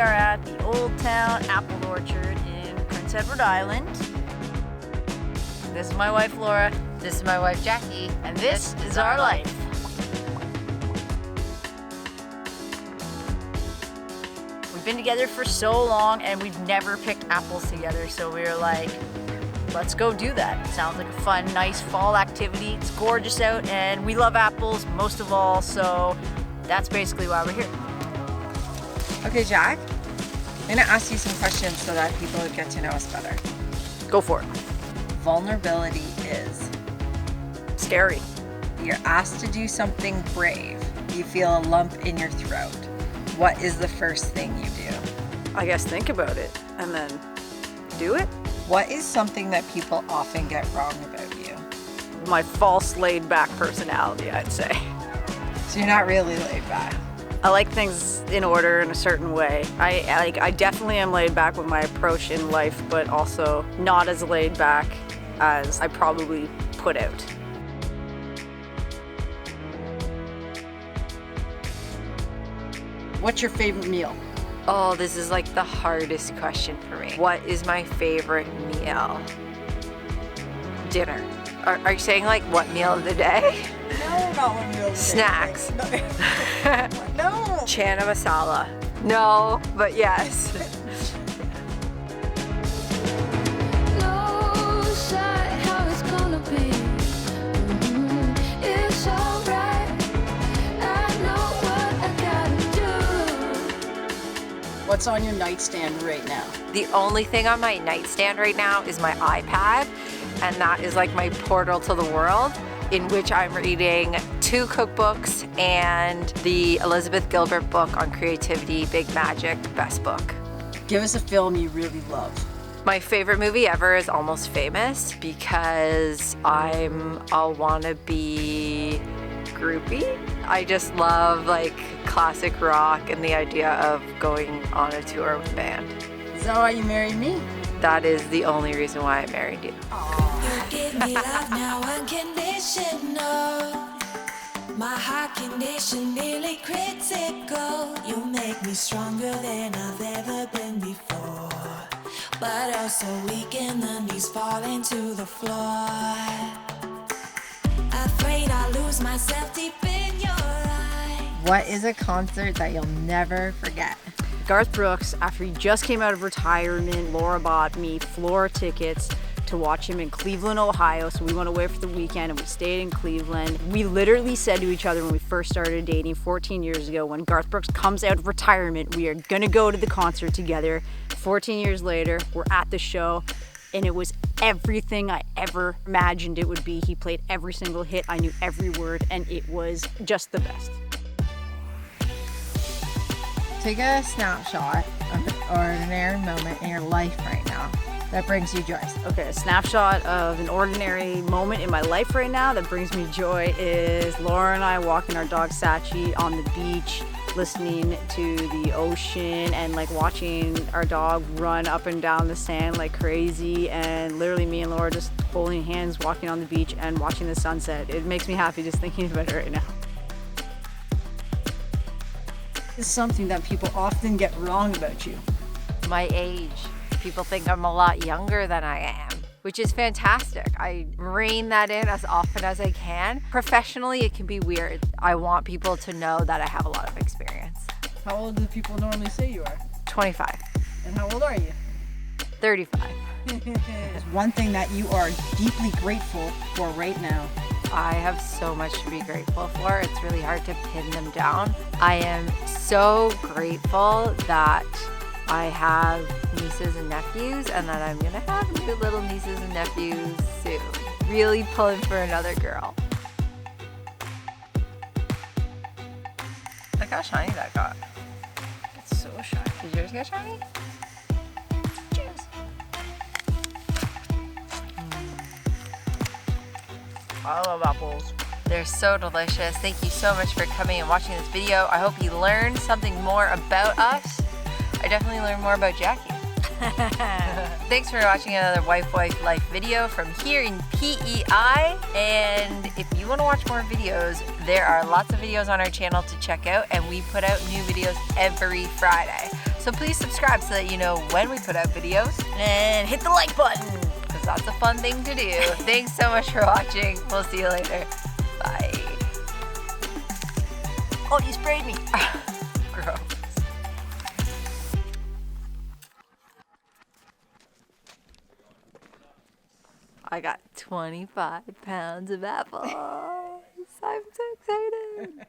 are at the Old Town Apple Orchard in Prince Edward Island. This is my wife Laura. This is my wife Jackie. And this is our life. We've been together for so long and we've never picked apples together, so we were like, let's go do that. Sounds like a fun, nice fall activity. It's gorgeous out and we love apples most of all, so that's basically why we're here. Okay, Jack, I'm gonna ask you some questions so that people would get to know us better. Go for it. Vulnerability is? Scary. You're asked to do something brave. You feel a lump in your throat. What is the first thing you do? I guess think about it and then do it. What is something that people often get wrong about you? My false laid back personality, I'd say. So you're not really laid back. I like things in order in a certain way. I definitely am laid back with my approach in life, but also not as laid back as I probably put out. What's your favorite meal? Oh, this is like the hardest question for me. What is my favorite meal? Dinner. Are you saying like what meal of the day? No, not one meal. Snacks. No. Chana masala. No, but yes. What's on your nightstand right now? The only thing on my nightstand right now is my iPad, and that is like my portal to the world, in which I'm reading 2 cookbooks and the Elizabeth Gilbert book on creativity, Big Magic, best book. Give us a film you really love. My favorite movie ever is Almost Famous because I'm a wannabe groupie. I just love like classic rock and the idea of going on a tour with a band. Is that why you married me? That is the only reason why I married you. You give me love now unconditional. My heart condition nearly critical. You make me stronger than I've ever been before, but also weak and the knees falling to the floor. Afraid I'll lose myself deep in your eyes. What is a concert that you'll never forget? Garth Brooks, after he just came out of retirement, Laura bought me floor tickets to watch him in Cleveland, Ohio. So we went away for the weekend and we stayed in Cleveland. We literally said to each other when we first started dating 14 years ago, when Garth Brooks comes out of retirement, we are gonna go to the concert together. 14 years later, we're at the show and it was everything I ever imagined it would be. He played every single hit, I knew every word, and it was just the best. Take a snapshot of an ordinary moment in your life right now that brings you joy. Okay, a snapshot of an ordinary moment in my life right now that brings me joy is Laura and I walking our dog Sachi on the beach, listening to the ocean and like watching our dog run up and down the sand like crazy, and literally me and Laura just holding hands walking on the beach and watching the sunset. It makes me happy just thinking about it right now. Is something that people often get wrong about you. My age. People think I'm a lot younger than I am, which is fantastic. I rein that in as often as I can. Professionally, it can be weird. I want people to know that I have a lot of experience. How old do people normally say you are? 25. And how old are you? 35. There's one thing that you are deeply grateful for right now. I have so much to be grateful for. It's really hard to pin them down. I am so grateful that I have nieces and nephews and that I'm gonna have new little nieces and nephews soon. Really pulling for another girl. Look how shiny that got. It's so shiny. Did yours get shiny? Cheers. I love apples. They're so delicious. Thank you so much for coming and watching this video. I hope you learned something more about us. I definitely learned more about Jackie. Thanks for watching another Wife Life video from here in PEI. And if you want to watch more videos, there are lots of videos on our channel to check out, and we put out new videos every Friday. So please subscribe so that you know when we put out videos. And hit the like button. Because that's a fun thing to do. Thanks so much for watching. We'll see you later. Bye. Oh, you sprayed me. Gross. I got 25 pounds of apples. I'm so excited.